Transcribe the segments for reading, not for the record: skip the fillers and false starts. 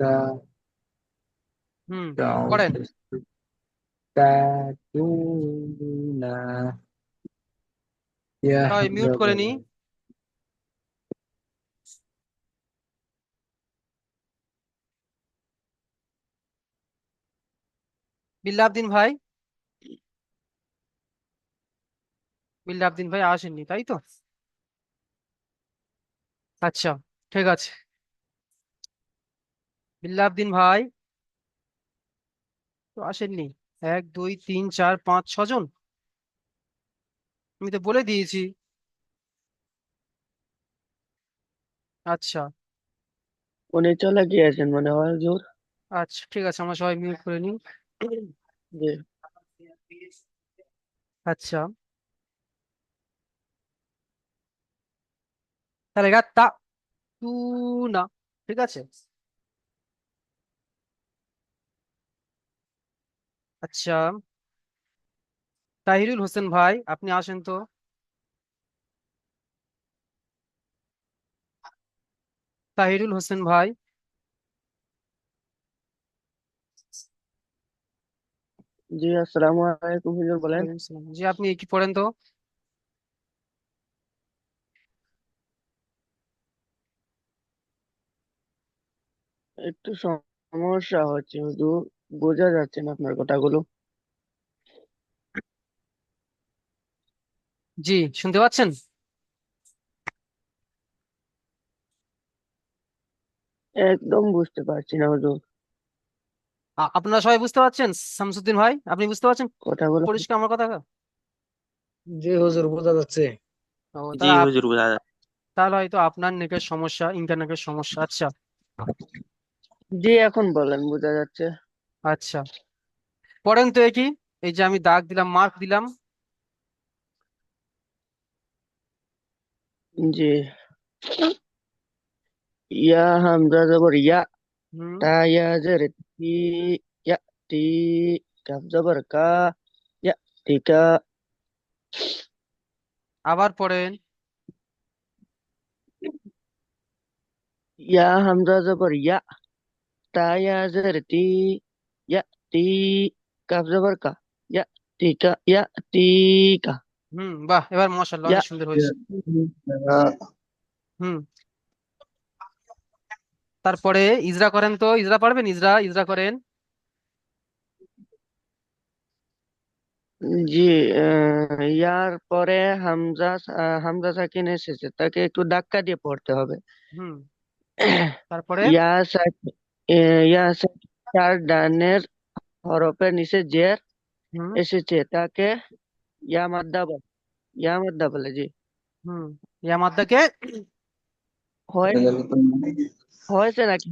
তা হুম, পড়েন। চাউমিন তাতুনা ইয়া সবাই মিউট হামজা করে নি। বলে বিল্লাবদিন ভাই, বিল্লাবদিন ভাই আসেননি তাই তো? আচ্ছা, ঠিক আছে। বিল্লাবদিন ভাই তো আসেননি। এক দুই তিন চার পাঁচ ছজন, আমি তো বলে দিয়েছি। আচ্ছা। উনি চলে গিয়েছেন মনে হয় হুজুর। আচ্ছা, ঠিক আছে, আমরা সবাই মিউট করে নিই। জি। আচ্ছা, তাহলে গা তা তু না, ঠিক আছে। আচ্ছা, তাহিরুল হোসেন ভাই আপনি আসেন তো। তাহিরুল হোসেন ভাই। জি, আসসালামু আলাইকুম হুজুর, বলেন। ওয়ালাইকুম আসসালাম। জি, আপনি কি পড়েন তো। একটু সমস্যা হচ্ছে হুজুর, বোঝা যাচ্ছে না আপনার কথাগুলো। জি, শুনতে পাচ্ছেন? একদম বুঝতে পারছি না হুজুর, আপনারা সবাই বুঝতে পারছেন? শামসুদ্দিন ভাই আপনি বুঝতে পারছেন কথাগুলো। পরিষ্কার আমার কথা? জি হুজুর, বোঝা যাচ্ছে। ও, জি তাহলে হুজুর বোঝা যাচ্ছে। তাহলে হয়তো আপনার নেটের সমস্যা, ইন্টারনেটের সমস্যা। আচ্ছা। জি, এখন বলেন, বোঝা যাচ্ছে। আচ্ছা, পড়েন তো একই। এই যে আমি দাগ দিলাম, মার্ক দিলাম। জি। ইয়া হামজা জবর ইয়া, হুম। তা ইয়া জের তি, ইয়া তি, কাফ জবর কা, ইয়া টিকা। আবার পড়েন। ইয়া হামজা জবর ইয়া, তা ইয়া জের তি, ইয়া তি, কাফ জবর কা, ইয়া টিকা, ইয়া টিকা। হুম, বাহ, এবার মাশাআল্লাহ ইয়া অনেক সুন্দর হয়েছে। হুম। তারপরে ইজরা করেন তো, ইজরা পারবেন? ইজরা ইজরা করেন। জি। ইয়ার পরে হামজা, হামজা সাকিন এসেছে, তাকে একটু ধাক্কা দিয়ে পড়তে হবে। হুম। তারপরে ইয়া সাকিন, ইয়া সাকিন চার ডানের হরফের নিচে জের হুম। এসেছে, তাকে ইয়া মাদ্দা বলে। ইয়া মাদ্দা বলে, জি। হুম, ইয়া মাদ্দাকে, হয়, হয়েছে নাকি?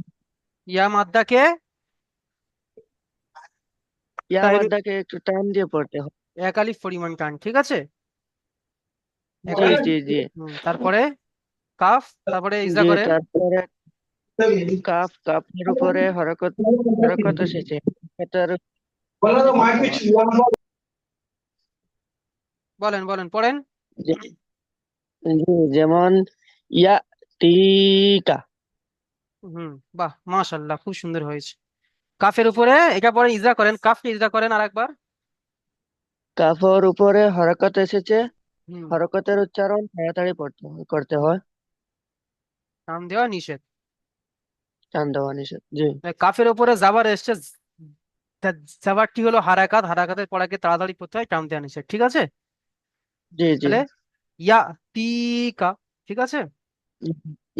ইয়া মাদ্দাকে ইয়া তাহির মাদ্দাকে একটু টান দিয়ে পড়তে হবে। এক আলিফ পরিমাণ টান, ঠিক আছে। এক জি আলিফ। জি জি। হুম, তারপরে কাফ, তারপরে ইজরা জি, করেন। তারপরে কাফ, কাফের উপরে হরকত, হরকত এসেছে, হরকতের পড়তে হয়। বলেন বলেন, পড়েন। জি, যেমন ইয়া টিকা। হুম, বাহ মাশাআল্লাহ খুব সুন্দর হয়েছে। কাফের উপরে এটা পরে ইজরা করেন, কাফকে ইজরা করেন আরেকবার। কাফের উপরে হরকত এসেছে, হুম। হরকতের উচ্চারণ তাড়াতাড়ি পড়তে হয়, করতে হুম, হয়। টান দেওয়া নিষেধ। টান দেওয়া নিষেধ, জি। কাফের উপরে জাবার এসছে, জাবারটি হলো হারাকাত, হারাকাতের পড়াকে তাড়াতাড়ি পড়তে হয়, টান দেওয়া নিষেধ, ঠিক আছে। জি জি। তাহলে ইয়া তিকা, ঠিক আছে।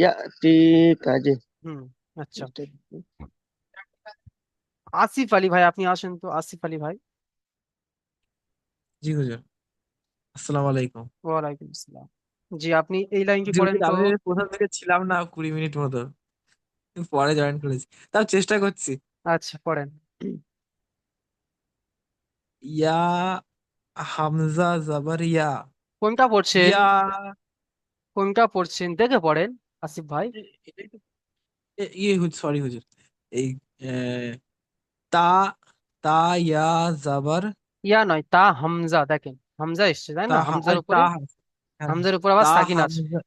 ইয়া টিকা, জি। হুম। আচ্ছা, বুঝতে পেরেছি। আসিফ আলী ভাই আপনি আসেন তো, আসিফ আলী ভাই। জি হুজুর, আসসালামু আলাইকুম। ওয়ালাইকুম আসসালাম। জি, আপনি এই লাইনটি জি পড়েন হুজুর, তো। আমি প্রথম থেকে ছিলাম না 20 মিনিট মতো, পরে জয়েন করেছি, তাও চেষ্টা করছি। আচ্ছা, পড়েন। ইয়া হামজা জবর ইয়া। কোনটা পড়ছেন? ইয়া, কোনটা পড়ছেন দেখে পড়েন, আসিফ ভাই। এটাই তো, ইয়ে সরি হুজুর, এই এ, তা, তা ইয়া জবর, ইয়া নয়, তা হামজা, দেখেন হামজা এসছে তাই তা না, হামজার আরে তা, উপরে, হ্যাঁ হ্যাঁ, হামজার উপর আবার তা সাকিন আছে। হামজা,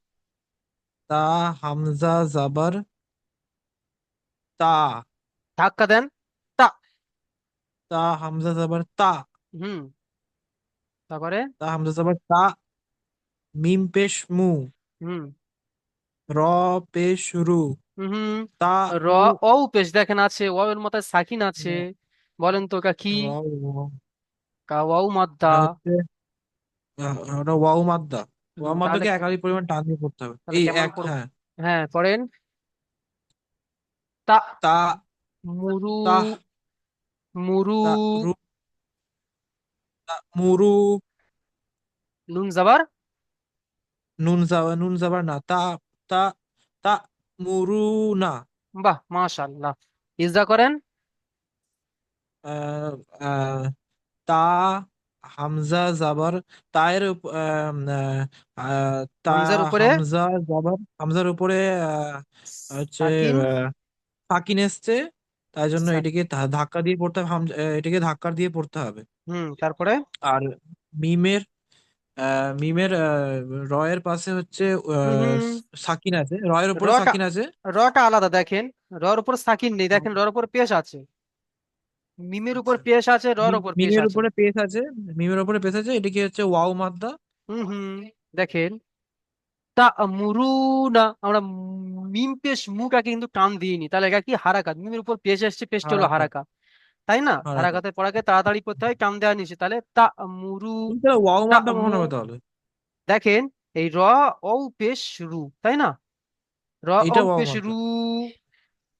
তা হামজা জবর তা, ধাক্কা দেন, তা। তা হামজা জবর তা। হুম, তারপরে। তা হামজা জবর তা। মিম পেশ মু। হুম র পেশ রু। হুম। তা র, উ। ও পেশ দেখেন আছে, ওয়াও এর মাথায় সাকিন আছে। বলেন তো ওটা কি? র উ। ওয়াও মাদ্দা। এটা হচ্ছে ওটা ওয়াও মাদ্দা। ওয়াও তাহলে মাদ্দাকে একাধিক পরিমাণ টান দিয়ে পড়তে হবে, তাহলে এই কেমন এক, পড়বো? হ্যাঁ। হ্যাঁ, পড়েন। তা, তা মুরু, তা মুরু। তা রু। তা মুরু। নুন জাবার। নুন জাবার না। তা তা তা মুরু না। বাহ, মাশাআল্লাহ। ইজা করেন। আহ, আহ, তা হামজা জাবার তায়ের তা হামজার উপরে হামজা জাবার হামজার উপরে হচ্ছে সাকিন। আহ, সাকিন এসছে, তাই জন্য এটিকে সাকিন। ধাক্কা দিয়ে পড়তে হবে, এটিকে ধাক্কা দিয়ে পড়তে হবে। তারপরে। আর মিমের মিমের রয়ের পাশে হচ্ছে হুম হুম। সাকিন আছে, রয়ের উপরে রটা, সাকিন আছে। রটা আলাদা দেখেন। রর উপর সাকিন নেই, দেখেন রর উপর পেশ আছে। মিমের উপর আচ্ছা। পেশ আছে, রর উপর পেশ মিমের আছে। উপরে পেস আছে। মিমের উপরে পেস আছে, এটিকে হচ্ছে ওয়াও মাদ্দা। হুম। দেখেন, তা মুরু না, আমরা মিম পেশ মুটাকে কিন্তু টান দিইনি, তাহলে এটা কি হারাকাত। মিমের উপর পেশ এসছে, পেশটা হলো হারাকাত। হারাকাত, তাই না? হারাকাত। হারাকাতের পড়াকে তাড়াতাড়ি করতে হয়, টান দেওয়া নিচে, তাহলে তা মুরু। কিন্তু ওয়াও তা মাদ্দা কখন মু, হবে তাহলে? দেখেন এই র, ও পেশ রু, তাই না? র, ও এইটা ওয়াও পেশ রু। মাদ্দা।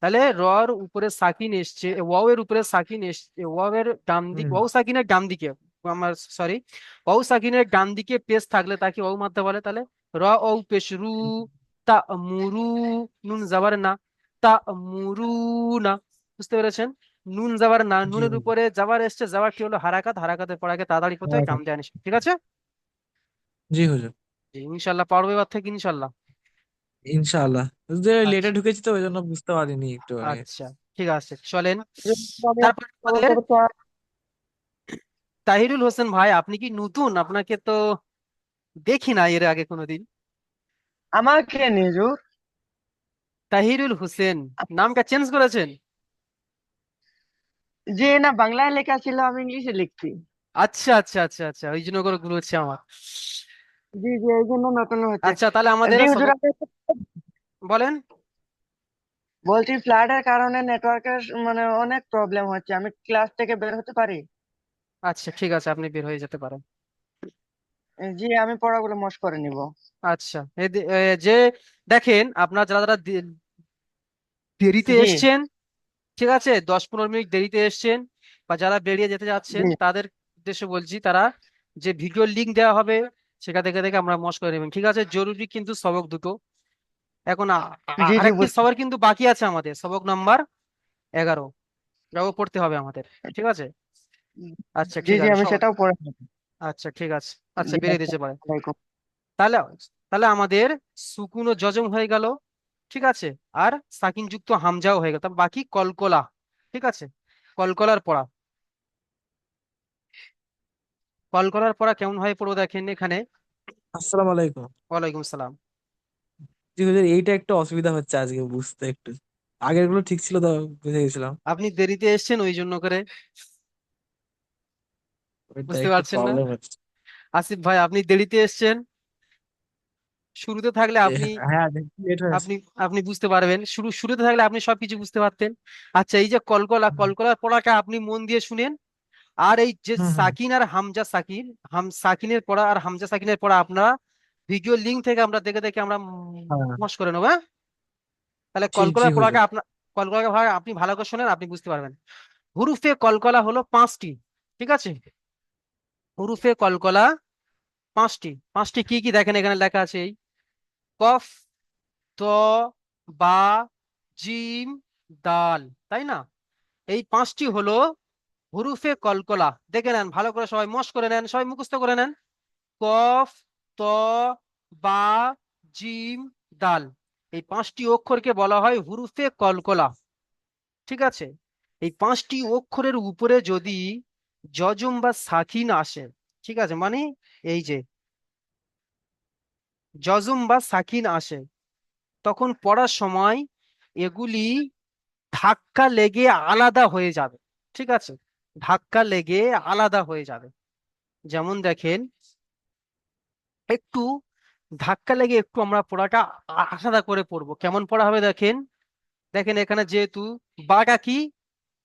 তাহলে রর উপরে সাকিন এসছে, ওয়াও এর উপরে সাকিন এসছে, ওয়াও এর ডান দিক, হুম। ওয়াও সাকিনের ডান দিকে, আমার সরি, ওয়াও সাকিনের ডান দিকে পেশ থাকলে তাকে ওয়াও মারতে বলে। তাহলে র, ও পেশ রু, তা মুরু, নুন জাবার না, তা মুরু না। বুঝতে পেরেছেন? নুন জাবার না, জি নুনের হুজুর। উপরে জাবার এসছে, জাবারটি হলো হারাকাত, হারাকাতের পড়াকে তাড়াতাড়ি করতে হয়, কাম হারাকাত। দেওয়া নিষেধ। ঠিক আছে? জি হুজুর। জি, ইনশাল্লাহ পারবো এবার থেকে, ইনশাল্লাহ। ইনশাআল্লাহ। যে লেটে আচ্ছা। ঢুকেছি তো ওই জন্য বুঝতে পারিনি একটু আগে। আচ্ছা, ঠিক আছে, চলেন। আমি তারপর আমাদের বলতে পারছি, তাহিরুল হোসেন ভাই, আপনি কি নতুন? আপনাকে তো দেখি না এর আগে কোনোদিন। আমাকে নিজুর তাহিরুল হোসেন নামটা চেঞ্জ করেছেন? যে না বাংলায় লেখা ছিল আমি ইংলিশে লিখছি। আচ্ছা আচ্ছা আচ্ছা আচ্ছা, ওই জন্য করে ভুল হচ্ছে আমার। জি জি, এই জন্য নতুন হচ্ছে। আচ্ছা, তাহলে আমাদের জি হুজুর, সবক আপনি বলেন। বলছি ফ্লাডের কারণে নেটওয়ার্কের মানে অনেক প্রবলেম হচ্ছে, আমি ক্লাস থেকে বের হতে পারি? আচ্ছা, ঠিক আছে, আপনি বের হয়ে যেতে পারেন। জি, আমি পড়াগুলো মশ করে নিব। আচ্ছা, যে দেখেন, আপনার যারা যারা দেরিতে জি এসছেন, ঠিক আছে, 10-15 মিনিট দেরিতে এসছেন, বা যারা বেরিয়ে যেতে যাচ্ছেন, জি তাদের উদ্দেশ্যে বলছি, তারা যে ভিডিও লিংক দেওয়া হবে সেটা দেখে দেখে আমরা মশ করে নেবেন। ঠিক আছে? জরুরি কিন্তু সবক দুটো। এখন জি জি আরেকটি বুঝছি। সবার কিন্তু বাকি আছে, আমাদের সবক নাম্বার 11, এটাও পড়তে হবে আমাদের। ঠিক আছে? আচ্ছা, জি ঠিক জি, আছে আমি সবাই। সেটাও পড়ে নেব। আচ্ছা, ঠিক আছে। আচ্ছা, জি, বেরিয়ে দিতে পারে। আসসালামু আলাইকুম। তাহলে তাহলে আমাদের সুকুন ও জজম হয়ে গেল, ঠিক আছে, আর সাকিন যুক্ত হামজাও হয়ে গেল, তারপর বাকি কলকলা। ঠিক আছে? কলকলার পড়া, কলকলার পড়া কেমন হয় পড়বো দেখেন এখানে। আসসালামু আলাইকুম। ওয়ালাইকুম সালাম। জি হুজুর, এইটা একটু অসুবিধা হচ্ছে আজকে বুঝতে একটু। আগের গুলো ঠিক ছিল তো, বুঝে গেছিলাম। আপনি দেরিতে এসেছেন ওই জন্য করে ওইটা বুঝতে একটু পারছেন না। প্রবলেম হচ্ছে। আসিফ ভাই, আপনি দেরিতে এসেছেন, শুরুতে থাকলে আপনি হ্যাঁ, লেট হয়েছে। আপনি আপনি বুঝতে পারবেন, শুরুতে থাকলে আপনি সবকিছু বুঝতে পারতেন। আচ্ছা, এই যে কলকলা, হুম কলকলার পড়াটা আপনি মন দিয়ে শুনেন। আর এই যে হুম হুম। সাকিন আর হামজা সাকিন, সাকিনের পড়া আর হামজা সাকিনের পড়া আপনারা ভিডিও লিংক থেকে আমরা দেখে দেখে আমরা হ্যাঁ। মশ করে নেবো, হ্যাঁ? তাহলে জি জি কলকলার পড়াটা হুজুর। আপনার, কলকলার পড়া আপনি ভালো করে শোনেন, আপনি বুঝতে পারবেন। হুরুফে কলকলা হলো 5টি। ঠিক আছে? হুরুফে কলকলা 5টি। 5টি কি কি দেখেন এখানে লেখা আছে, এই কফ, ত, বা, জিম, দাল, তাই না? এই 5টি হলো হুরুফে কলকলা। দেখে নেন ভালো করে, সবাই মশ করে নেন, সবাই মুখস্থ করে নেন। কফ, ত, বা, জিম, দাল, এই 5টি অক্ষরকে বলা হয় হুরুফে কলকলা। ঠিক আছে? এই 5টি অক্ষরের উপরে যদি জজম বা সাকিন আসে, ঠিক আছে, মানে এই যে জজম বা সাকিন আসে, তখন পড়ার সময় এগুলি ধাক্কা লেগে আলাদা হয়ে যাবে। ঠিক আছে, ধাক্কা লেগে আলাদা হয়ে যাবে। যেমন দেখেন, একটু ধাক্কা লেগে একটু আমরা পড়াটা আলাদা করে পড়বো। কেমন পড়া হবে দেখেন। দেখেন এখানে যেহেতু বাটা কি,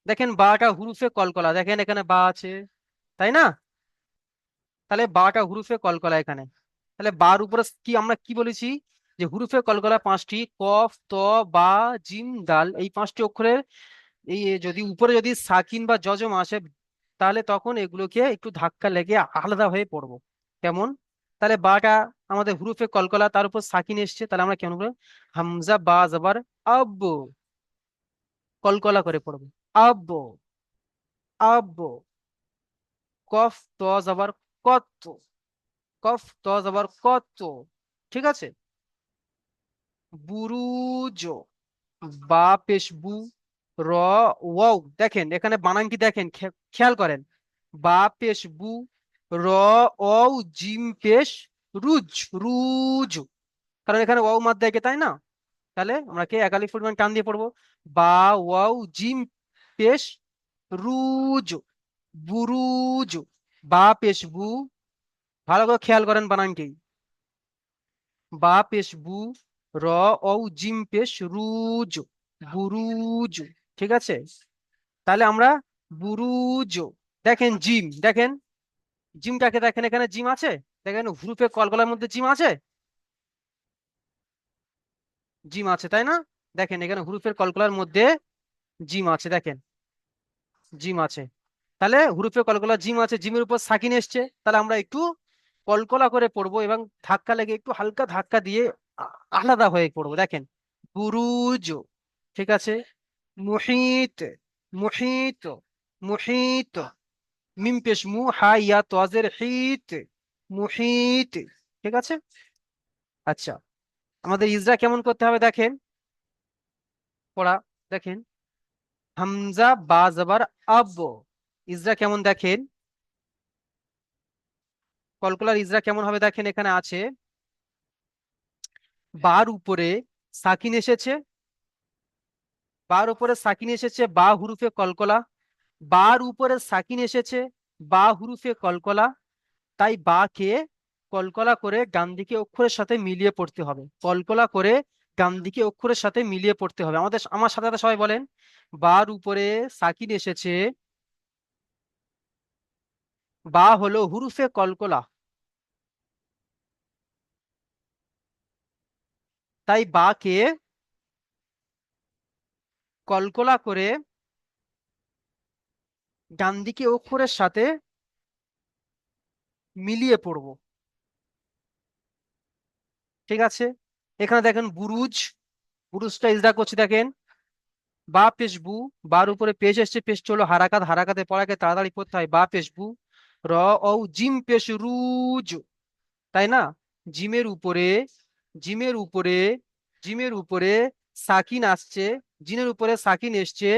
দেখেন বাটা হুরুফে কলকলা, দেখেন এখানে বা আছে, তাই না? তাহলে বাটা হুরুফে কলকলা এখানে। তাহলে বার উপরে কি আমরা কি বলেছি, যে হুরুফে কলকলা পাঁচটি, কফ, ত, বা, জিম, দাল, এই পাঁচটি অক্ষরের এই যদি উপরে যদি সাকিন বা জজম আসে, তাহলে তখন এগুলোকে একটু ধাক্কা লেগে আলাদা হয়ে পড়বো। কেমন? তাহলে বাটা আমাদের হুরুফে কলকলা, তার উপর সাকিন এসছে, তাহলে আমরা কেমন বলবো, হামজা বা জবর আব, কলকলা করে পড়বো, আব, আব। কফ ত জবর কত, কফ ত জবর কত। ঠিক আছে। বুরুজ, বা পেশ বু, র, ওয়াও, দেখেন এখানে বানান কি দেখেন, খেয়াল করেন। বা পেশ বু, র, অও, জিম পেশ রুজ, রুজ। কারণ এখানে ওয়াও মাদ দেখে, তাই না? তাহলে আমরা কে একালিফ পরিমাণ টান দিয়ে পড়বো, বা ওয়াও জিম পেশ রুজ, বুরুজ। বা পেশ বু, ভালো করে খেয়াল করেন বানানটি, বা পেশ বু, র, অও, জিম পেশ রুজ, বুরুজ। ঠিক আছে। তাহলে আমরা বুরুজ, দেখেন জিম, দেখেন জিমটাকে দেখেন, এখানে জিম আছে, দেখেন হুরুফে কলকলার মধ্যে জিম আছে, জিম আছে, তাই না? দেখেন এখানে হুরুফের কলকলার মধ্যে জিম আছে, দেখেন জিম আছে। তাহলে হুরুফে কলকলা জিম আছে, জিমের উপর সাকিন এসছে, তাহলে আমরা একটু কলকলা করে পড়বো এবং ধাক্কা লেগে একটু হালকা ধাক্কা দিয়ে আলাদা হয়ে পড়বো। দেখেন বুরুজ। ঠিক আছে। মুহিত, মুহিত, মুহিত, মিম পেশ মু, হা ইয়া তোয়াজের হিত, মুহিত। ঠিক আছে। আচ্ছা, আমাদের ইজরা কেমন করতে হবে দেখেন, পড়া দেখেন, হামজা বা জবর আব, ইজরা কেমন দেখেন, কলকলার ইজরা কেমন হবে দেখেন, এখানে আছে বার উপরে সাকিন এসেছে, বার উপরে সাকিন এসেছে, বা হুরুফে কলকলা, বার উপরে সাকিন এসেছে, বা হুরুফে কলকলা, তাই বা কে কলকলা করে ডান দিকে অক্ষরের সাথে মিলিয়ে পড়তে হবে, কলকলা করে ডান দিকে অক্ষরের সাথে মিলিয়ে পড়তে হবে। আমার সাথে সাথে সবাই বলেন, বার উপরে সাকিন এসেছে, বা হলো হুরুফে কলকলা, তাই বা কে কলকলা করে ডান দিকে অক্ষরের সাথে মিলিয়ে পড়বো। ঠিক আছে। এখানে দেখেন বুরুজ, বুরুজটা ইজরা করছি দেখেন, বা পেশবু, বার উপরে পেশ এসছে, পেশ হলো হারাকাত, হারাকাতে পড়াকে তাড়াতাড়ি পড়তে হয়, বা পেশবু, র, ও, জিম পেশ রুজ, তাই না? জিমের উপরে, জিমের উপরে, জিমের উপরে সাকিন আসছে, জিনের উপরে সাকিন এসছে,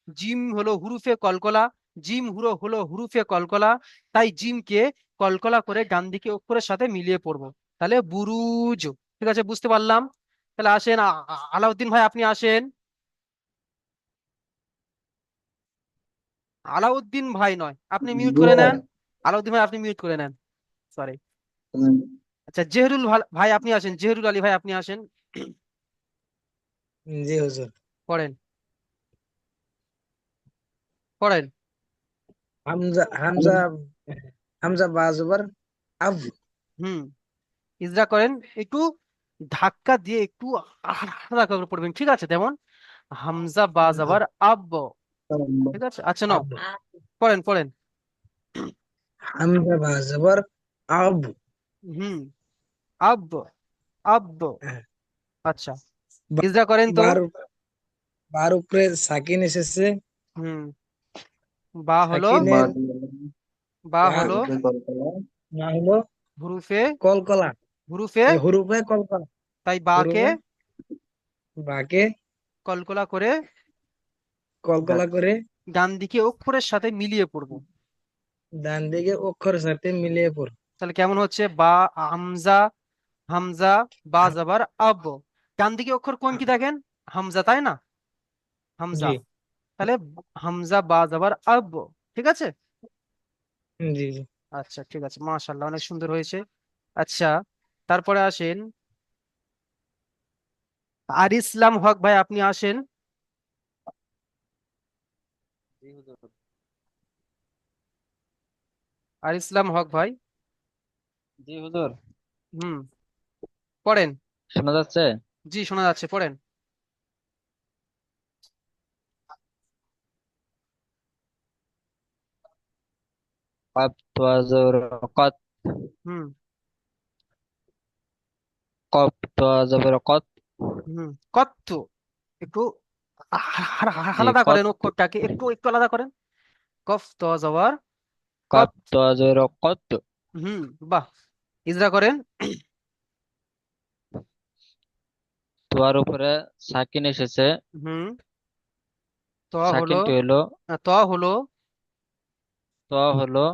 জিম হলো হুরুফে কলকলা, জিম হলো হলো হুরুফে কলকলা, তাই জিমকে কলকলা করে ডান দিকে অক্ষরের সাথে মিলিয়ে পড়বো। তাহলে বুরুজ। ঠিক আছে, বুঝতে পারলাম। তাহলে আসেন, আলাউদ্দিন ভাই আপনি আসেন। আলাউদ্দিন ভাই নয়, আপনি মিউট জি করে ভাই। নেন। আলাউদ্দিন ভাই আপনি মিউট করে নেন, সরি। হুম, আচ্ছা, জেহরুল ভাই আপনি আসেন, জেহরুল আলী ভাই আপনি আসেন, জি হুজুর। পড়েন, পড়েন। হামজা, হামজা, হামজা বা জবর আব। হুম, ইজরা করেন, একটু ধাক্কা দিয়ে একটু আলাদা করে পড়বেন। ঠিক আছে, যেমন হামজা বা জি। জবর আব। ঠিক আছে, আচ্ছা নাও, আব, পড়েন পড়েন। হামজা বা জবর আব। হুম, আব, আব। হ্যাঁ। আচ্ছা, ইজরা করেন তো। বার, বার উপরে সাকিন এসেছে, হুম, বা হলো, সাকিনের বাদ বা বা হলো কলকলা না হলো হুরুফে, কলকলা, হুরুফে, এই হুরুফে কলকলা, তাই বাকে হুরুফে বাকে কলকলা করে কলকলা করে ডান দিকে অক্ষরের সাথে মিলিয়ে পড়বো। ডান দিকে অক্ষরের সাথে মিলিয়ে পড়। তাহলে কেমন হচ্ছে, বা হামজা, হামজা বা হাম- জবর আব, ডান দিকে অক্ষর কোন কি দেখেন, হামজা, তাই না? হামজা। জি তাহলে হামজা বা জবর আব, ঠিক আছে। জি জি। আচ্ছা ঠিক আছে, মাশাআল্লাহ, অনেক সুন্দর হয়েছে। আচ্ছা, তারপরে আসেন আর ইসলাম হক ভাই, আপনি আসেন। জি হুজুর। আর ইসলাম হক ভাই। জি হুজুর। হুম, পড়েন। শোনা যাচ্ছে? জি, শোনা যাচ্ছে, পড়েন। কফ তোয়া জবর কত। হুম কফ তোয়া জবর কত। হুম, কত, একটু জি আলাদা কত। করেন অক্ষরটাকে, একটু একটু আলাদা করেন। কফ তো জবর কফ কত। তোয়া জবর কত। হুম, বাহ, ইজরা করেন। তোয়ার উপরে সাকিন এসেছে। হুম, ত হলো, সাকিনটি হলো, ত হলো, তোয়া হলো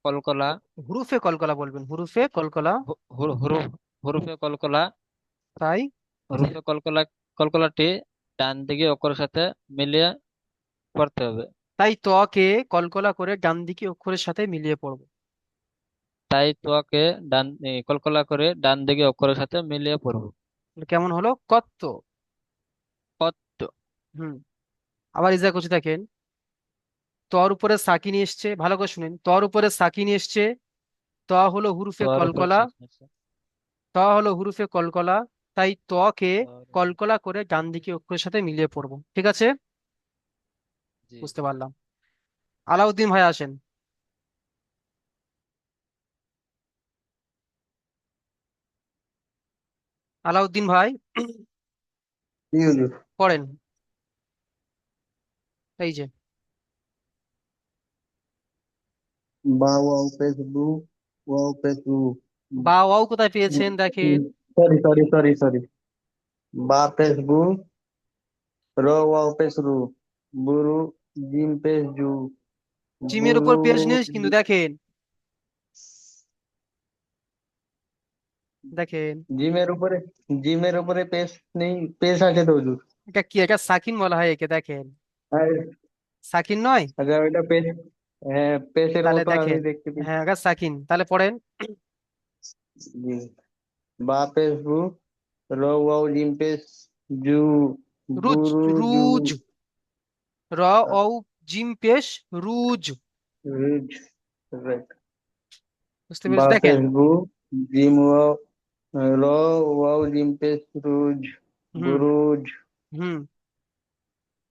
কলকলা। হুরুফে কলকলা বলবেন, হুরুফে কলকলা। হুরুফ, হুরুফে কলকলা। তাই, হুরুফে কলকলা, কলকলাটি ডান দিকে অক্ষরের সাথে মিলিয়ে পড়তে হবে। তাই তকে কলকলা করে ডান দিকে অক্ষরের সাথে মিলিয়ে পড়বো। তাই তোয়াকে কলকলা করে ডান দিকে অক্ষরের সাথে মিলিয়ে পড়বো। তাহলে কেমন হলো? কত। কত। হুম, আবার ইজরা করছি, দেখেন। তর উপরে সাকিন এসছে, ভালো করে শুনেন, তর উপরে সাকিন এসছে। ত হলো হুরুফে তোয়ার উপরে কলকলা, সাকিন আছে। ত হলো হুরুফে কলকলা। তাই তকে তোয়ার উপরে- কলকলা করে ডান দিকে অক্ষরের সাথে মিলিয়ে পড়বো, ঠিক আছে। জি। বুঝতে পারলাম। আলাউদ্দিন ভাই আসেন। আলাউদ্দিন ভাই, জি হুজুর। পড়েন। এই যে, বা ওয়াও পেশ বু, ওয়াও পেশ বু। বা ওয়াও কোথায় পেয়েছেন দেখেন। Sorry sorry sorry sorry. বা পেশ বু, র ওয়াও পেশ রু, বুরু, জিম পেশ জু, জিমের উপর বুরু। পেশ নেই কিন্তু, দেখেন, দেখেন, জিমের উপরে, জিমের উপরে পেশ নেই, পেশ আছে তো হুজুর। এটা কি, এটা সাকিন বলা হয় একে, দেখেন। আর সাকিন নয়? আচ্ছা ওইটা পেশ, হ্যাঁ পেশের তাহলে মতো আমি দেখেন, দেখতে পেয়েছি। হ্যাঁ, এটা সাকিন, তাহলে পড়েন। জি। বা পেশ বু, র ওয়াও জিম পেশ জু, রুজ, বুরু জু। রুজ, র ও জিম পেশ রুজ। রুজ, রাইট। বুঝতে বা পেরেছি, দেখেন। পেশ বু, জিম ওয়াও, র ওয়াও জিম পেশ রুজ, হুম বুরুজ। হুম,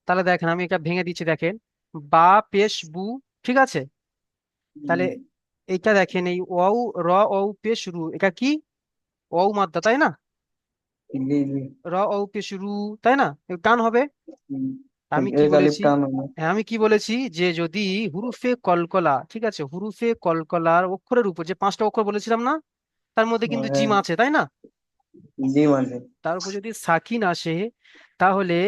তাহলে দেখেন, আমি এটা ভেঙে দিচ্ছি, দেখেন। বা পেশ বু, ঠিক আছে। তাহলে এইটা দেখেন, এই ওয়াও, র ও পেশ রু, এটা কি? ওয়াও মাদ্দা, তাই না? জি জি। র ও পেশ রু, তাই না? একটু টান হবে। হুম। আমি কি এক আলিফ বলেছি? টান হবে। হ্যাঁ, আমি কি বলেছি, যে যদি হুরুফে কলকলা, ঠিক আছে, হুরুফে কলকলার অক্ষরের উপর যে পাঁচটা অক্ষর বলেছিলাম না, তার মধ্যে কিন্তু হ্যাঁ, জিম আছে, তাই না? জি মানে। তার উপর যদি সাকিন আসে, তাহলে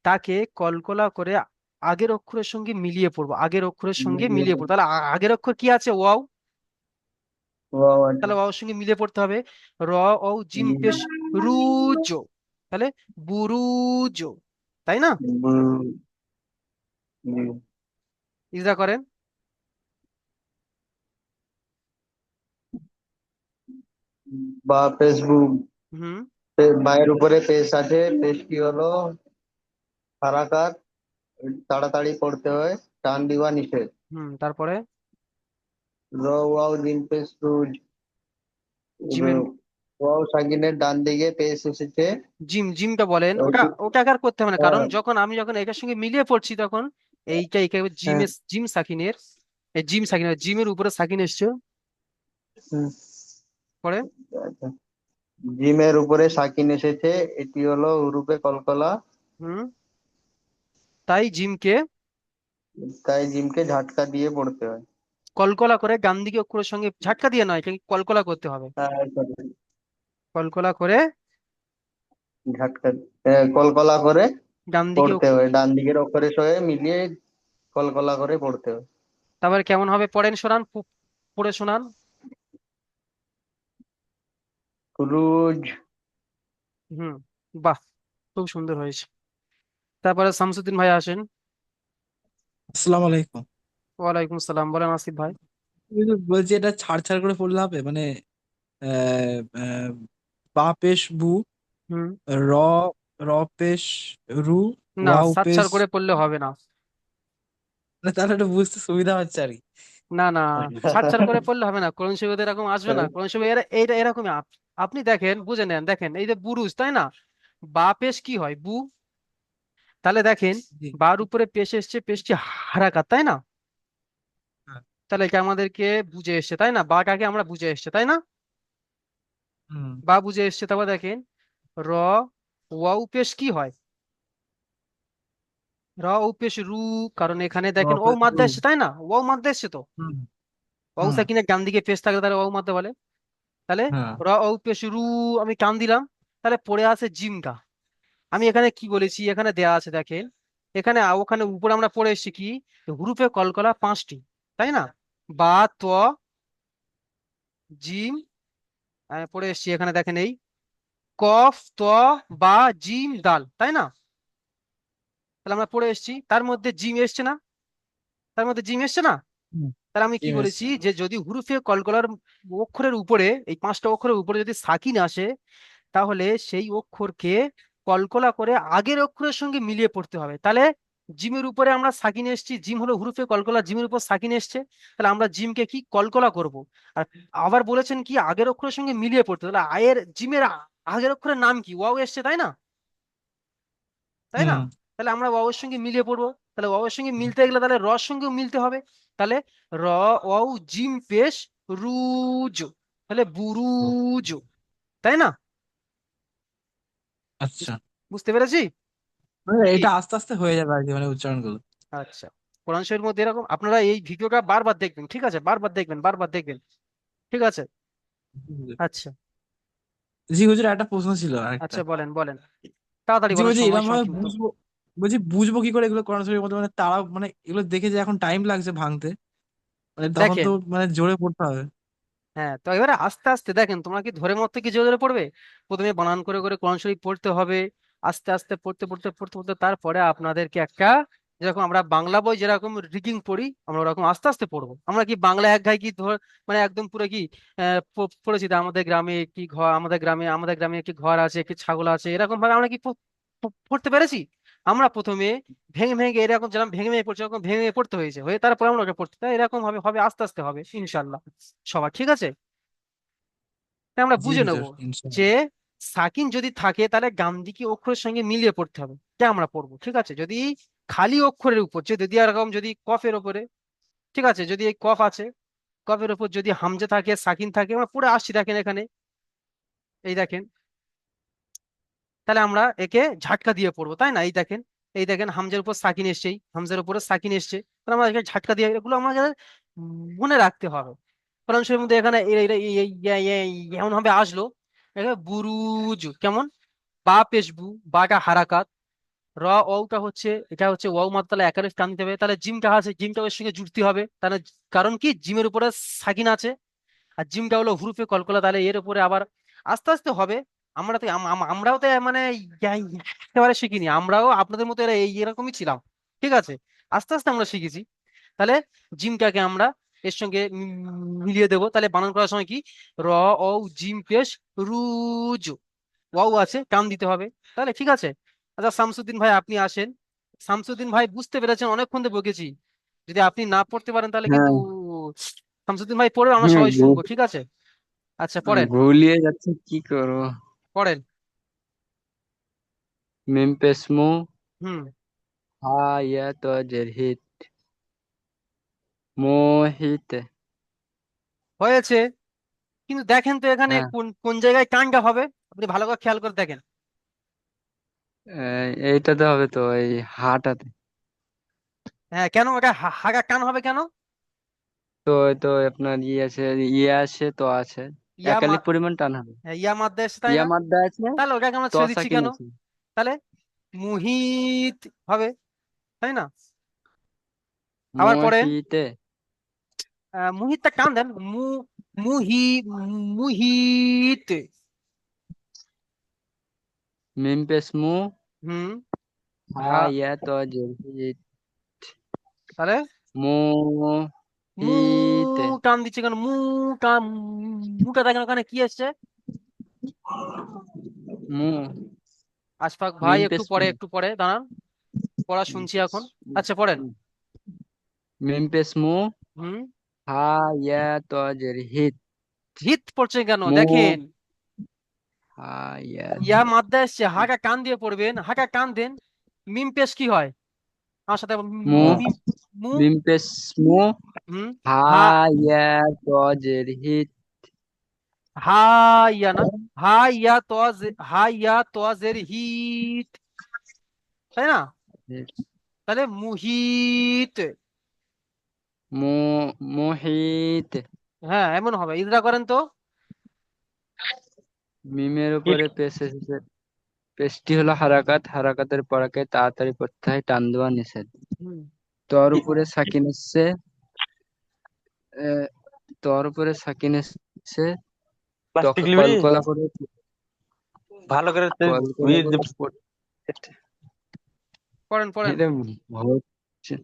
তাকে কলকলা করে আগের অক্ষরের সঙ্গে মিলিয়ে পড়বো, আগের অক্ষরের সঙ্গে মিলিয়ে পড়বো। তাহলে আগের অক্ষর কি আছে? ওয়াও। ওয়াও আছে। তাহলে ওয়াওর সঙ্গে মিলিয়ে পড়তে হবে। র ও জিম জি পেশ রুজ, তাহলে বুরুজ, তাই না? বুরু, জি। ইজরা করেন। বা ফেসবুক, হুম বায়ের উপরে পেশ আছে, পেশটি হলো হারাকাত, তাড়াতাড়ি পড়তে হয়, টান দিবা নিষেধ। হুম, তারপরে র ওয়াও জিম পেশ রুজ, জিমের, ওয়াও সাকিনের ডান দিকে পেশ এসেছে। জিমটা বলেন, ওটা ওটি, ওটা আর করতে হবে না, কারণ হ্যাঁ যখন এটার সঙ্গে মিলিয়ে পড়ছি, তখন এইটা একেবারে হ্যাঁ। জিম সাকিনের, এই জিম সাকিনের, জিমের উপরে সাকিন এসছে। হুম, পরে, আচ্ছা। জিমের উপরে সাকিন এসেছে, এটি হলো হুরুফে কলকলা। হুম, তাই জিমকে তাই জিমকে ঝাটকা দিয়ে পড়তে হয়। কলকলা করে ডান দিকে অক্ষরের সঙ্গে, ঝাটকা দিয়ে নয়, এটাকে কলকলা করতে হবে। হ্যাঁ, sorry, কলকলা করে ঝাটকা, কলকলা করে ডান দিকে পড়তে হয়, ডান দিকের অক্ষরের সঙ্গে মিলিয়ে কলকলা করে পড়তে হয়। তারপরে কেমন হবে? পড়েন, শোনান, পড়ে শোনান। রুজ। হুম, বাহ, খুব সুন্দর হয়েছে। তারপরে শামসুদ্দিন ভাই আসেন। আসসালামু আলাইকুম। ওয়ালাইকুম সালাম, বলেন আসিফ ভাই। বলছি এটা ছাড় ছাড় করে পড়লে হবে মানে আহ, আহ, বা পেশ বু, হুম। র র পেশ রু, না, ওয়াও পেশ, সাচ্চার করে পড়লে হবে না। মানে তাহলে একটু বুঝতে সুবিধা হচ্ছে আর কি। না না, সাচ্চার করে পড়লে হবে না, কোরআন শরীফে এরকম আসবে না, কোরআন শরীফে এইটা এরকমই আপনি দেখেন, বুঝে নেন, দেখেন এই যে বুরুজ, তাই না? বা পেশ কি হয়, বু। তাহলে দেখেন, জি। বার উপরে পেশ এসছে, পেশটি হারাকাত, তাই না? হ্যাঁ। তাহলে এটা আমাদেরকে বুঝে এসছে, তাই না? বা কাকে আমরা বুঝে এসছে, তাই না? হুম। বা বুঝে এসছে। তারপর দেখেন, র ওয়াও পেশ কি হয়, র ও পেশ রু। কারণ এখানে র দেখেন ও পেশ মাদ্দা রু। এসছে, তাই না? ওয়াও মাদ্দা এসছে তো। হুম। ওয়াও হুম। সাকিনের ডান দিকে পেশ থাকলে তাহলে ওয়াও মাদ্দা বলে। তাহলে হ্যাঁ। র ও পেশ রু, আমি কান দিলাম। তাহলে পড়ে আছে জিমটা। আমি এখানে কি বলেছি, এখানে দেয়া আছে দেখেন, এখানে ওখানে উপরে আমরা পড়ে এসেছি কি, হুরুফে কলকলা 5টি, তাই না? বা, ত, জিম, পড়ে এসেছি এখানে দেখেন এই কফ, ত, বা, জিম, দাল, তাই না? তাহলে আমরা পড়ে এসেছি, তার মধ্যে জিম এসছে না? তার মধ্যে জিম এসছে না? হুম। তাহলে আমি কি ইমেজ। বলেছি, যে যদি হুরুফে কলকলার অক্ষরের উপরে, এই 5টা অক্ষরের উপরে যদি সাকিন আসে, তাহলে সেই অক্ষরকে কলকলা করে আগের অক্ষরের সঙ্গে মিলিয়ে পড়তে হবে। তাহলে জিমের উপরে আমরা সাকিন এসেছি, জিম হলো হুরুফে কলকলা, জিমের উপর সাকিন এসছে, তাহলে আমরা জিমকে কি কলকলা করব। আর আবার বলেছেন কি আগের অক্ষরের সঙ্গে মিলিয়ে পড়তে, তাহলে আয়ের জিমের আগের অক্ষরের নাম কি, ওয়াও এসছে, তাই না? তাই না? হুম। তাহলে আমরা ওয়াওয়ের সঙ্গে মিলিয়ে পড়বো। তাহলে ওয়াওয়ের সঙ্গে মিলতে গেলে তাহলে র সঙ্গেও মিলতে হবে। তাহলে র, ওয়াও, জিম পেশ রুজ, তাহলে বুরুজ, তাই না? আচ্ছা, বুঝ- বুঝতে পেরেছি মানে কি? এটা আস্তে আস্তে হয়ে যাবে আর কি, মানে উচ্চারণ গুলো। আচ্ছা, কোরআন শরীফের মধ্যে এরকম আপনারা এই ভিডিওটা বারবার দেখবেন, ঠিক আছে? বারবার দেখবেন, বারবার দেখবেন, ঠিক আছে? আচ্ছা। জি হুজুর, একটা প্রশ্ন ছিল আরেকটা। আচ্ছা, বলেন বলেন, তাড়াতাড়ি জি বলেন, বলছি সময় এরকম ভাবে সংক্ষিপ্ত। বুঝবো, বলছি বুঝবো কি করে এগুলো কোরআন শরীফের মধ্যে, মানে তারা মানে এগুলো দেখে যে এখন টাইম লাগছে ভাঙতে, মানে তখন তো দেখেন, মানে জোরে পড়তে হবে। হ্যাঁ, তো এবারে আস্তে আস্তে দেখেন, তোমরা কি ধরে মত কি জোরে জোরে পড়বে? প্রথমে বানান করে করে কোরআন শরীফ পড়তে হবে, আস্তে আস্তে পড়তে পড়তে পড়তে পড়তে তারপরে আপনাদেরকে একটা, যেরকম আমরা বাংলা বই যেরকম রিডিং পড়ি, আমরা ওরকম আস্তে আস্তে পড়বো। আমরা কি বাংলা এক ঘাই কি মানে একদম পুরো কি পড়েছি, তা আমাদের গ্রামে কি ঘর, আমাদের গ্রামে একটি ঘর আছে, একটি ছাগল আছে, এরকম ভাবে আমরা কি পড়তে পেরেছি? আমরা প্রথমে ভেঙে ভেঙে, এরকম যেরকম ভেঙে ভেঙে পড়ছে, ওরকম ভেঙে ভেঙে পড়তে হয়েছে, হয়ে তারপরে আমরা ওটা পড়তে, তাই এরকম ভাবে হবে, আস্তে আস্তে হবে ইনশাল্লাহ সবার, ঠিক আছে? তাই আমরা জি বুঝে নেব হুজুর, ইনশাআল্লাহ। যে সাকিন যদি থাকে তাহলে গামদিকি অক্ষরের সঙ্গে মিলিয়ে পড়তে হবে, এটা আমরা পড়বো, ঠিক আছে? যদি খালি অক্ষরের উপর, যদি এরকম, যদি কফের উপরে, ঠিক আছে, যদি এই কফ আছে, কফের উপর যদি হামজা থাকে, সাকিন থাকে, আমরা পড়ে আসছি দেখেন এখানে, এই দেখেন, তাহলে আমরা একে ঝাটকা দিয়ে পড়বো, তাই না? এই দেখেন, এই দেখেন হামজার উপর সাকিন এসছেই, হামজার উপরে সাকিন এসছে, তাহলে আমরা একে ঝাটকা দিয়ে, এগুলো আমাদের মনে রাখতে হবে। কোরআন শরীফের মধ্যে এখানে এমন ভাবে আসলো, এখানে বুরুজ কেমন, বা পেশবু, বাটা হারাকাত, র ওটা হচ্ছে, এটা হচ্ছে ওয়াও মাত্র, তাহলে একারে টান দিতে হবে, তাহলে জিমটা আছে, জিমটা ওর সঙ্গে জুড়তে হবে, তাহলে কারণ কি জিমের উপরে সাকিন আছে, আর জিমটা হলো হুরুফে কলকলা, তাহলে এর উপরে আবার আস্তে আস্তে হবে। আমরা তো আমরাও তো মানে একেবারে শিখিনি, আমরাও আপনাদের মতো এরকমই ছিলাম, ঠিক আছে? আস্তে আস্তে আমরা শিখেছি। তাহলে জিমটাকে আমরা এর সঙ্গে মিলিয়ে দেবো, তাহলে বানান করার সময় কি, র ও জিম পেশ রুজ, ওয়াও আছে, টান দিতে হবে, তাহলে ঠিক আছে? আচ্ছা, শামসুদ্দিন ভাই আপনি আসেন। শামসুদ্দিন ভাই বুঝতে পেরেছেন, অনেকক্ষণ ধরে বকেছি, যদি আপনি না পড়তে পারেন তাহলে কিন্তু, হ্যাঁ। শামসুদ্দিন ভাই পড়ে আমরা হ্যাঁ, সবাই শুনবো, ঠিক আছে? আচ্ছা, পড়েন গুলিয়ে যাচ্ছে, কি করবো। পড়েন। মিম পেসমু, হুম। হা ইয়া তো জেরহিত, মোহিত। হয়েছে, কিন্তু দেখেন তো এখানে হ্যাঁ, কোন কোন জায়গায় কানটা হবে, আপনি ভালো করে খেয়াল করে দেখেন। এইটাতে হবে তো, এই হাটাতে। হ্যাঁ, কেন এটা হাগা কান হবে কেন? তো এই তো আপনার ইয়ে আছে, ইয়ে আছে, তো আছে, ইয়া মা, একালিক পরিমাণ টান হবে। হ্যাঁ, ইয়া মাদ্দা এসছে, তাই ইয়া না? মাদ্দা আছে, তাহলে ওটাকে আমরা তো ছেড়ে দিচ্ছি সাকিন কেন? আছে। তাহলে মুহিত হবে, তাই না? আবার পড়েন, মোহিতে। মুহিতটা টান দেন, মুহি মুহিত। মিম পেসমু, হুম। হা ইয়া তো জের হিত তাহলে মু মু হিতে টান দিচ্ছে কেন? টান, মুটা দেখেন ওখানে কি আসছে? মু আশফাক ভাই মিম একটু পেশ পরে, মু একটু পরে দাঁড়ান, পড়া মিম শুনছি পেশ এখন। আচ্ছা পড়েন। মিম পেশ মু হুম। হা ইয়া তো জের হিত হিত পড়ছে কেন মু দেখেন, হা ইয়া ইয়া মাদ্দা এসছে, হাকা কান দিয়ে পড়বেন, হাকা কান দেন। মিম পেশ কি হয় আমার সাথে মু মিম, মু। মিম পেশ মু হুম। হা হা, ইয়া তো জের হিত হা ইয়া না, হা ইয়া তো হা ইয়া তো জের হিত, তাই না? তাহলে মুহিত। মু মুহিত হ্যাঁ এমন হবে, ইজরা করেন তো। মিমের উপরে পেশ এসেছে, পেশটি হলো হারাকাত, হারাকাতের পরাকে তাড়াতাড়ি পড়তে হয়, টান দেওয়া নিষেধ। হুম। তোর উপরে সাকিন এসছে, তোর উপরে সাকিন এসছে, প্লাস্টিক তোকে লিবি কলকলা করে ভালো করে কলকলা করে পড়েন পড়েন। এটা হচ্ছে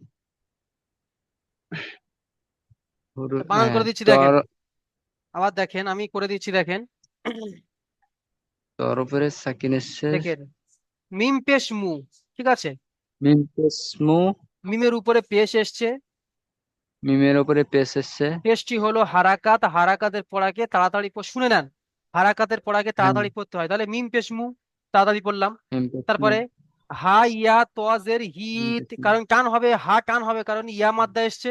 বানান করে দিচ্ছি দেখেন, তোর আবার দেখেন আমি করে দিচ্ছি দেখেন। তোর উপরে সাকিন এসছে, দেখেন, মিম পেশ মু, ঠিক আছে, মিম পেশ মু, মিমের উপরে পেশ এসছে, মিমের উপরে পেশ এসছে। পেশটি হলো হারাকাত, হারাকাতের পড়াকে তাড়াতাড়ি শুনে নেন, হারাকাতের পড়াকে হ্যাঁ, তাড়াতাড়ি পড়তে হয়, তাহলে মিম পেশ মু, তাড়াতাড়ি পড়লাম। মিম পেশ মু, তারপরে হা ইয়া তোয়াজের মিম হিত, পেশ মু, কারণ টান হবে, হা টান হবে কারণ ইয়া মাদ্দা এসছে,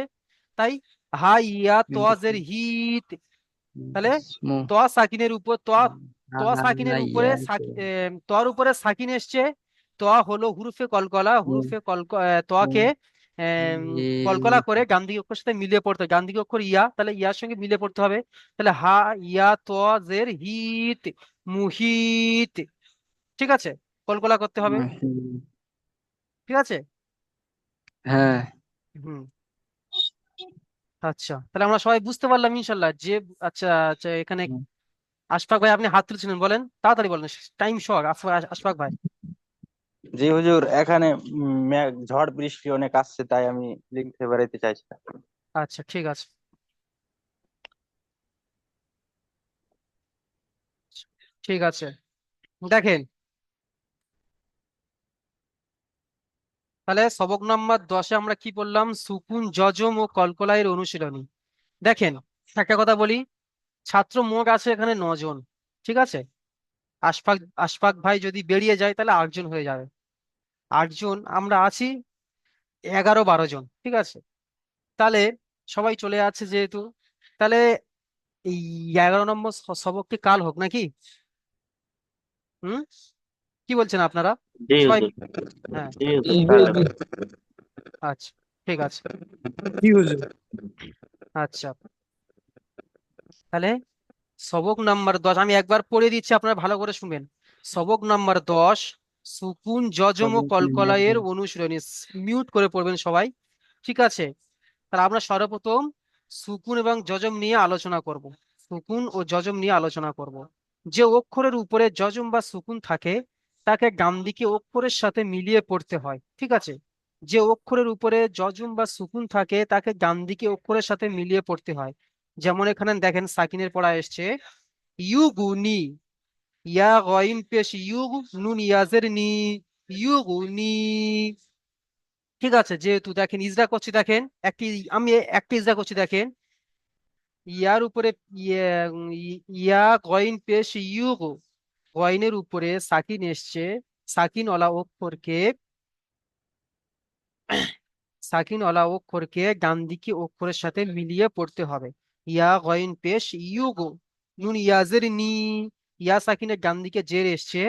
তাই হা ইয়া মিম পেশ তোয়াজের মু, হিত। মিম তাহলে পেশ মু, তোয়া সাকিনের উপর, তোয়া, তোয়া সাকিনের উপরে ইয়া তোয়ার উপরে সাকিন এসছে। তোয়া হলো হুরুফে কলকলা, হুরুফে তোয়াকে কলকলা করে গান দিকে অক্ষরের সাথে মিলিয়ে পড়তে হয়, গান দিকে অক্ষর ইয়া, তাহলে ইয়ার সঙ্গে মিলিয়ে পড়তে হবে। তাহলে হা ইয়া তোয়া জের হিত, মুহিত, ঠিক আছে, কলকলা করতে হবে, ঠিক আছে। হ্যাঁ, হুম। আচ্ছা তাহলে আমরা সবাই বুঝতে পারলাম ইনশাল্লাহ যে, আচ্ছা আচ্ছা এখানে আশফাক ভাই আপনি হাত তুলছিলেন, বলেন তাড়াতাড়ি বলেন, টাইম শর্ট। আশফাক ভাই। জি হুজুর, এখানে ঝড় বৃষ্টি অনেক আসছে, তাই আমি লিখতে বেরাইতে চাইছি না। আচ্ছা ঠিক আছে, ঠিক আছে। দেখেন তাহলে সবক নাম্বার 10-এ আমরা কি বললাম, সুকুন যজম ও কলকলাইয়ের অনুশীলনী। দেখেন একটা কথা বলি, ছাত্র মোট আছে এখানে 9 জন, ঠিক আছে। আশফাক, আশফাক ভাই যদি বেরিয়ে যায় তাহলে 8 জন হয়ে যাবে, 8 জন আমরা আছি, 11-12 জন, ঠিক আছে। তাহলে সবাই চলে যাচ্ছে যেহেতু, তাহলে এই 11 নম্বর সবকটি কাল হোক নাকি? হুম, কি বলছেন আপনারা জি সবাই? হুজুর। হ্যাঁ জি হুজুর, জি তাহলে জি আচ্ছা ঠিক আছে। জি হুজুর। আচ্ছা তাহলে সবক নাম্বার 10 আমি একবার পড়ে দিচ্ছি, আপনারা ভালো করে শুনবেন। সবক নাম্বার 10, সুকুন যজম ও সবক নাম্বার কলকলাইয়ের 10। অনুশীলনী। মিউট করে পড়বেন সবাই, ঠিক আছে। তাহলে আমরা সর্বপ্রথম সুকুন এবং যজম নিয়ে আলোচনা করব, সুকুন ও যজম নিয়ে আলোচনা করব। যে অক্ষরের উপরে যজম বা সুকুন থাকে তাকে ডান দিকে অক্ষরের সাথে মিলিয়ে পড়তে হয়, ঠিক আছে। যে অক্ষরের উপরে যজম বা সুকুন থাকে তাকে ডান দিকে অক্ষরের সাথে মিলিয়ে পড়তে হয়। যেমন এখানে দেখেন সাকিনের পড়া এসছে ইউগুনি, ইয়া গইন পেশ ইউগ, নুন ইয়াজের নি, ইউগুনি, ঠিক আছে। যেহেতু দেখেন ইজরা করছি, দেখেন একটি, আমি একটি ইজরা করছি দেখেন, ইয়ার উপরে ইয়া গইন পেশ ইউগ, গইনের উপরে সাকিন এসছে, সাকিন ওলা অক্ষরকে, সাকিন ওলা অক্ষরকে ডান দিকে অক্ষরের সাথে মিলিয়ে পড়তে হবে। ইয়া গইন পেশ ইউগ, নুন ইয়াজের নি, ইয়া সাকিনের ডান দিকে জের এসছে,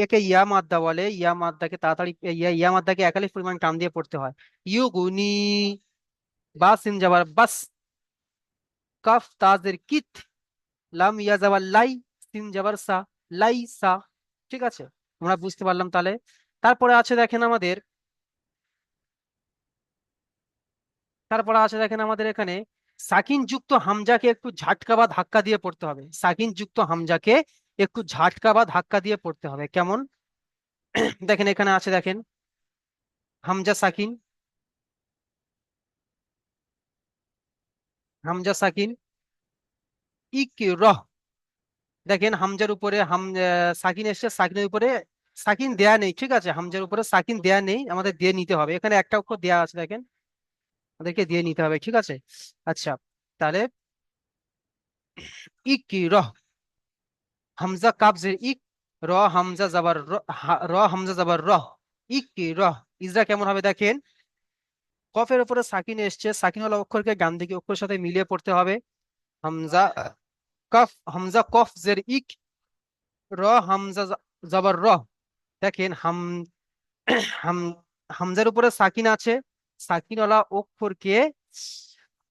একে ইয়া মাদ্দা বলে, ইয়া মাদ্দাকে তাড়াতাড়ি ইয়া মাদ্দাকে একালিফ পরিমাণ টান দিয়ে পড়তে হয়। ইউগুনি, বা সিন যাবার বাস, কাফ তাজের কিত, লাম ইয়া যাবার লাই, সিন যাবার সা, লাই সা, ঠিক আছে। আমরা বুঝতে পারলাম তাহলে। তারপরে আছে দেখেন আমাদের, তারপরে আছে দেখেন আমাদের এখানে সাকিন যুক্ত হামজাকে একটু ঝাটকা বা ধাক্কা দিয়ে পড়তে হবে, সাকিন যুক্ত হামজাকে একটু ঝাটকা বা ধাক্কা দিয়ে পড়তে হবে, কেমন? দেখেন এখানে আছে, দেখেন হামজা সাকিন, হামজা সাকিন, ইকরাহ। দেখেন হামজার উপরে সাকিন এসছে, সাকিনের উপরে সাকিন দেয়া নেই, ঠিক আছে, হামজার উপরে সাকিন দেয়া নেই, আমাদের দিয়ে নিতে হবে। এখানে একটা অক্ষর দেয়া আছে, দেখেন আমাদেরকে দিয়ে নিতে হবে, ঠিক আছে। আচ্ছা, তাহলে ইকরাহ, হামজা কাফ জের ইক, র হামজা জাবার র হামজা জাবার রহ, ইকরাহ। ইজরা কেমন হবে দেখেন, কফের উপরে সাকিন এসছে, সাকিন হলো অক্ষরকে ডান দিকে অক্ষরের সাথে মিলিয়ে পড়তে হবে। হামজা কফ, হামজা কফ জের ইক, র হামজা জাবার রহ। দেখেন হাম হামজার উপরে সাকিন আছে, সাকিনওয়ালা অক্ষরকে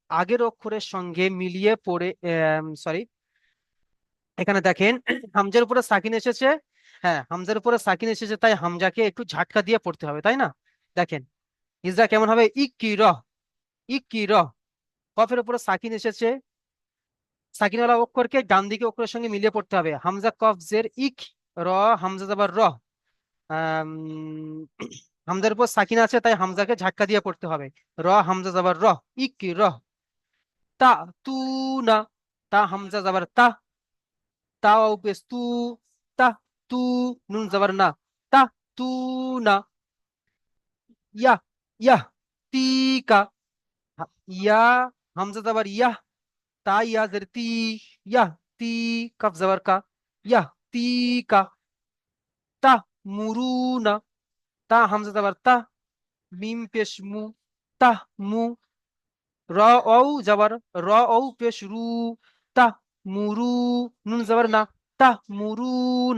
আগের অক্ষরের সঙ্গে মিলিয়ে পড়ে, সরি, এখানে দেখেন হামজার উপরে সাকিন এসেছে, হ্যাঁ হামজার উপরে সাকিন এসেছে, তাই হামজাকে একটু ঝাটকা দিয়ে পড়তে হবে, তাই না? দেখেন ইজরা কেমন হবে, ইক কি রহ, ইক কি রহ। কফের উপরে সাকিন এসেছে, সাকিনওয়ালা অক্ষরকে ডান দিকে অক্ষরের সঙ্গে মিলিয়ে পড়তে হবে। হামজা কফ জের ইক, র হামজা জাবার রহ। আম, হামজার উপর সাকিন আছে, তাই হামজাকে ঝাটকা দিয়ে পড়তে হবে। র হামজা জাবার রহ, ইক কি রহ। তা তু না, তা হামজা জাবার তা, তা ওয়াও পেশ তু, তা তু, নুন জাবার না, তা তু না। ইয়া, ইয়া তিকা, ইয়া হামজা জাবার ইয়া, তা ইয়া জের তি, ইয়া তি, কাফ জাবার কা, ইয়া তিকা। তা মুরুনা, তা হামজা জাবার তা, মিম পেশ মু, তা মু। র ঔ জাবার র ঔ পেশ রু, তা মুরু, নুন জাবার না, তা মুরু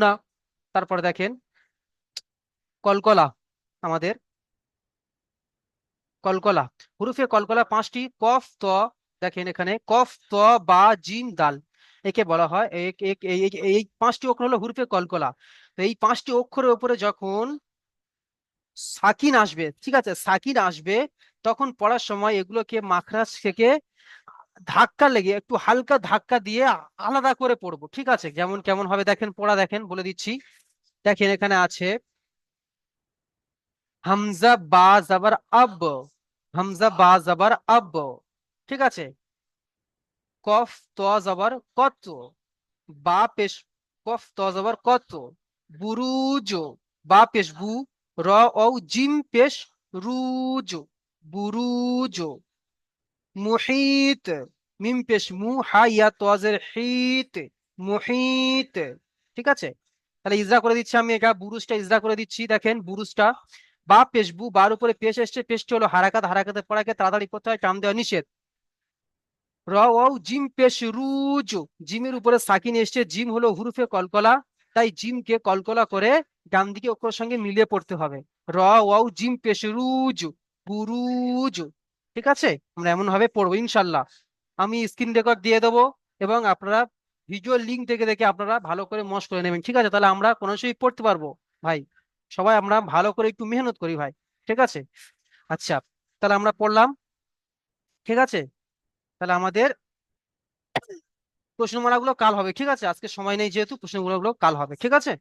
না। তারপর দেখেন কলকলা, আমাদের কলকলা, হুরুফে কলকলা পাঁচটি, কফ ত, দেখেন এখানে কফ ত বা জিম দাল, একে বলা হয় এই পাঁচটি অক্ষর হলো হুরুফে কলকলা। তো এই পাঁচটি অক্ষরের উপরে যখন সাকিন আসবে, ঠিক আছে, সাকিন আসবে, তখন পড়ার সময় এগুলোকে মাখরাজ থেকে ধাক্কা লেগে, একটু হালকা ধাক্কা দিয়ে আলাদা করে পড়বো, ঠিক আছে। যেমন কেমন হবে দেখেন, পড়া দেখেন, বলে দিচ্ছি। দেখেন এখানে আছে হামজা বা জাবার আব, হামজা বা জাবার আব, ঠিক আছে। কফ ত জাবার কত, বা পেশ কফ ত জাবার কত। বুরুজ, বা পেশ বু, র ও জিম পেশ রুজ, বুরুজ। মুহিত, মিম পেশ মু, হা ইয়া তোয়াজের হিত, মুহিত, ঠিক আছে। তাহলে ইজরা করে দিচ্ছি আমি, এটা বুরুজটা ইজরা করে দিচ্ছি, দেখেন বুরুজটা। বা পেশ বু, বার উপরে পেশ এসছে, পেশটি হলো হারাকাত, হারাকাতের পড়াকে তাড়াতাড়ি করতে হয়, টান দেওয়া নিষেধ। র ও জিম পেশ রুজ, জিমের উপরে সাকিন এসছে, জিম হলো হুরুফে কলকলা, তাই জিমকে কলকলা করে ডান দিকে অক্ষরের সঙ্গে মিলিয়ে পড়তে হবে। র ও জিম পেশ রুজ, বুরুজ, ঠিক আছে। আমরা এমন ভাবে পড়বো ইনশাল্লাহ। আমি স্ক্রিন রেকর্ড দিয়ে দেবো, এবং আপনারা ভিজুয়াল লিঙ্ক থেকে দেখে আপনারা ভালো করে মশ করে নেবেন, ঠিক আছে। তাহলে আমরা কোনো সময় পড়তে পারবো ভাই, সবাই আমরা ভালো করে একটু মেহনত করি ভাই, ঠিক আছে। আচ্ছা, তাহলে আমরা পড়লাম, ঠিক আছে। তাহলে আমাদের প্রশ্নমালাগুলো কাল হবে, ঠিক আছে, আজকে সময় নেই যেহেতু, প্রশ্নগুলো কাল হবে, ঠিক আছে।